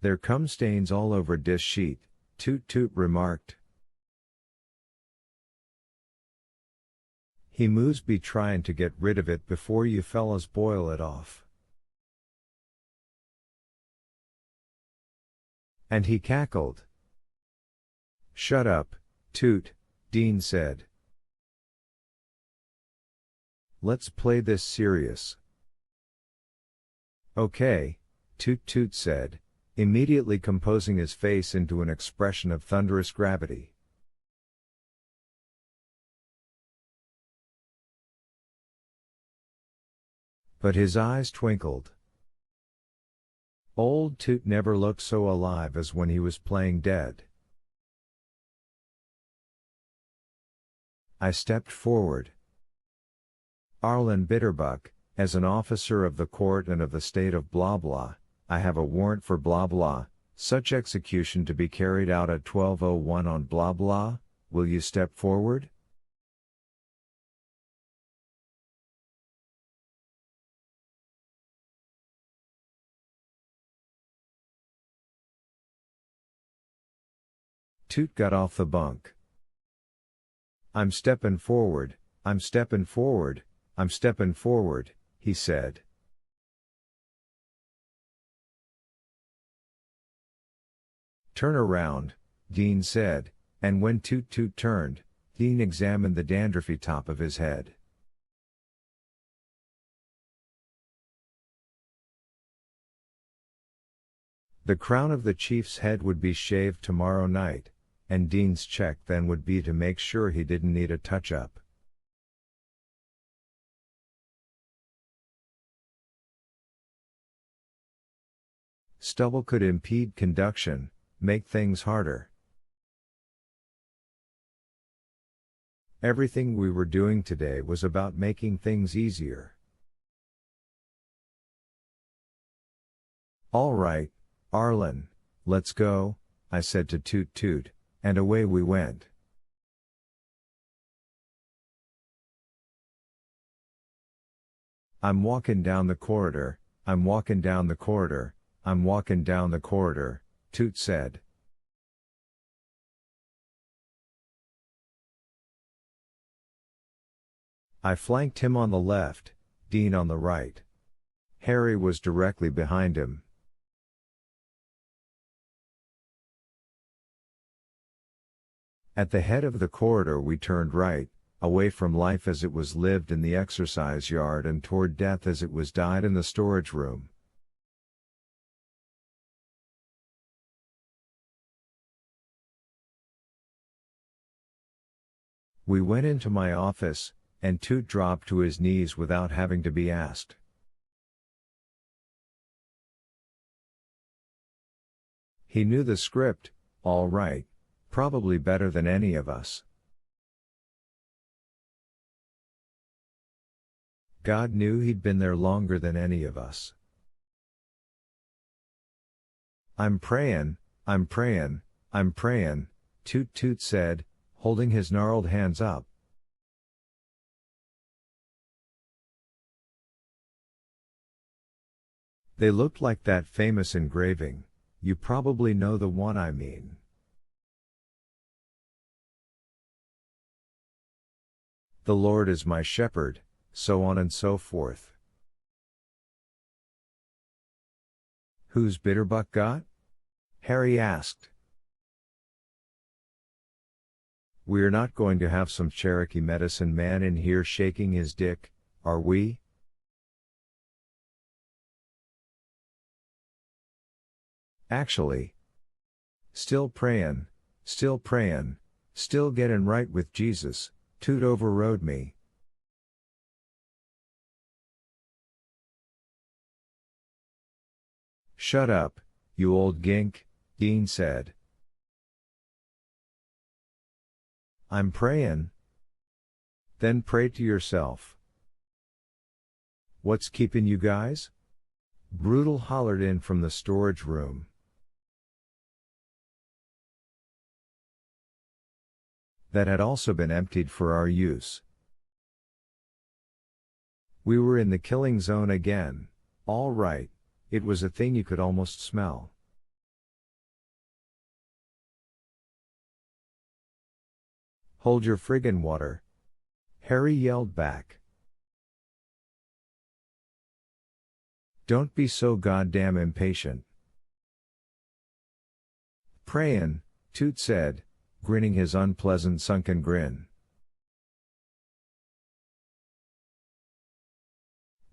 There come stains all over dis sheet, Toot Toot remarked. He moves be tryin' to get rid of it before you fellas boil it off. And he cackled. Shut up, Toot, Dean said. Let's play this serious. Okay, Toot Toot said, immediately composing his face into an expression of thunderous gravity. But his eyes twinkled. Old Toot never looked so alive as when he was playing dead. I stepped forward. Arlen Bitterbuck, as an officer of the court and of the state of blah blah, I have a warrant for blah blah, such execution to be carried out at 12:01 on blah blah, will you step forward? Toot got off the bunk. I'm steppin' forward, I'm steppin' forward, I'm steppin' forward, he said. Turn around, Dean said, and when Toot Toot turned, Dean examined the dandruffy top of his head. The crown of the chief's head would be shaved tomorrow night, and Dean's check then would be to make sure he didn't need a touch-up. Stubble could impede conduction, make things harder. Everything we were doing today was about making things easier. All right, Arlen, let's go, I said to Toot Toot, and away we went. I'm walkin' down the corridor, I'm walkin' down the corridor, I'm walkin' down the corridor, Toot said. I flanked him on the left, Dean on the right. Harry was directly behind him. At the head of the corridor we turned right, away from life as it was lived in the exercise yard and toward death as it was died in the storage room. We went into my office, and Toot dropped to his knees without having to be asked. He knew the script, all right, probably better than any of us. God knew he'd been there longer than any of us. I'm prayin', I'm prayin', I'm prayin', Toot Toot said, holding his gnarled hands up. They looked like that famous engraving, you probably know the one I mean. The Lord is my shepherd, so on and so forth. Who's Bitterbuck got? Harry asked. We're not going to have some Cherokee medicine man in here shaking his dick, are we? Actually. Still prayin', still gettin' right with Jesus, Toot overrode me. Shut up, you old gink, Dean said. I'm prayin'. Then pray to yourself. What's keepin' you guys? Brutal hollered in from the storage room. That had also been emptied for our use. We were in the killing zone again, all right, it was a thing you could almost smell. Hold your friggin' water. Harry yelled back. Don't be so goddamn impatient. Prayin', Toot said, grinning his unpleasant sunken grin.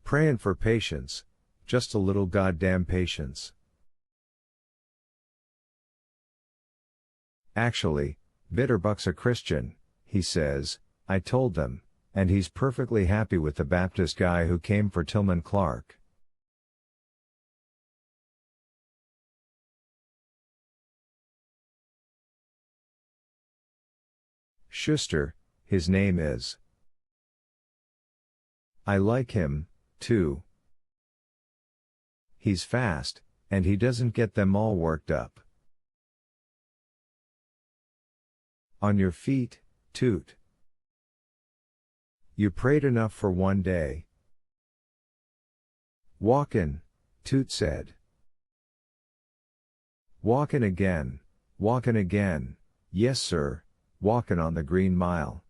Prayin' for patience, just a little goddamn patience. Actually, Bitterbuck's a Christian, he says, I told them, and he's perfectly happy with the Baptist guy who came for Tillman Clark. Schuster, his name is. I like him, too. He's fast, and he doesn't get them all worked up. On your feet, Toot. You prayed enough for one day. Walkin', Toot said. Walkin' again, yes sir, walkin' on the Green Mile.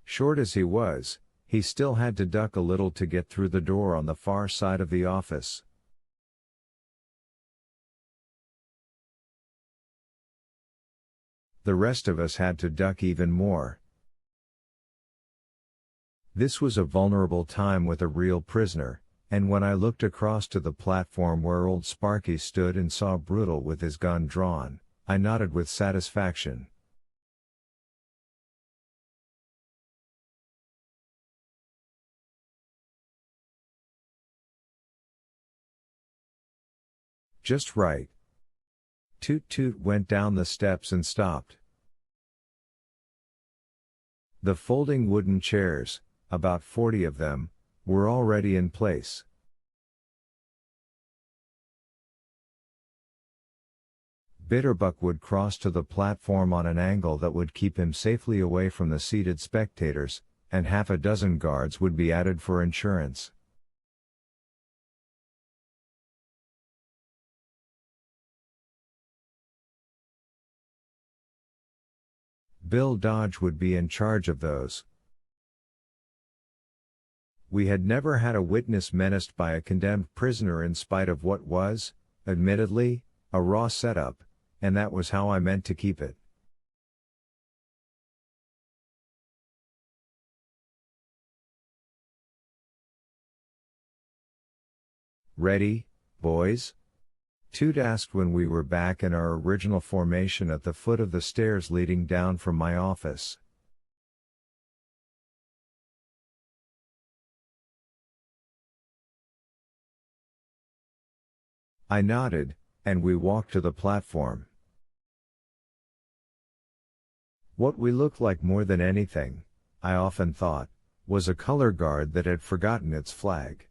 Short as he was, he still had to duck a little to get through the door on the far side of the office. The rest of us had to duck even more. This was a vulnerable time with a real prisoner, and when I looked across to the platform where old Sparky stood and saw Brutal with his gun drawn, I nodded with satisfaction. Just right. Toot Toot went down the steps and stopped. The folding wooden chairs, about 40 of them, were already in place. Bitterbuck would cross to the platform on an angle that would keep him safely away from the seated spectators, and half a dozen guards would be added for insurance. Bill Dodge would be in charge of those. We had never had a witness menaced by a condemned prisoner in spite of what was, admittedly, a raw setup, and that was how I meant to keep it. Ready, boys? Toot asked when we were back in our original formation at the foot of the stairs leading down from my office. I nodded, and we walked to the platform. What we looked like more than anything, I often thought, was a color guard that had forgotten its flag.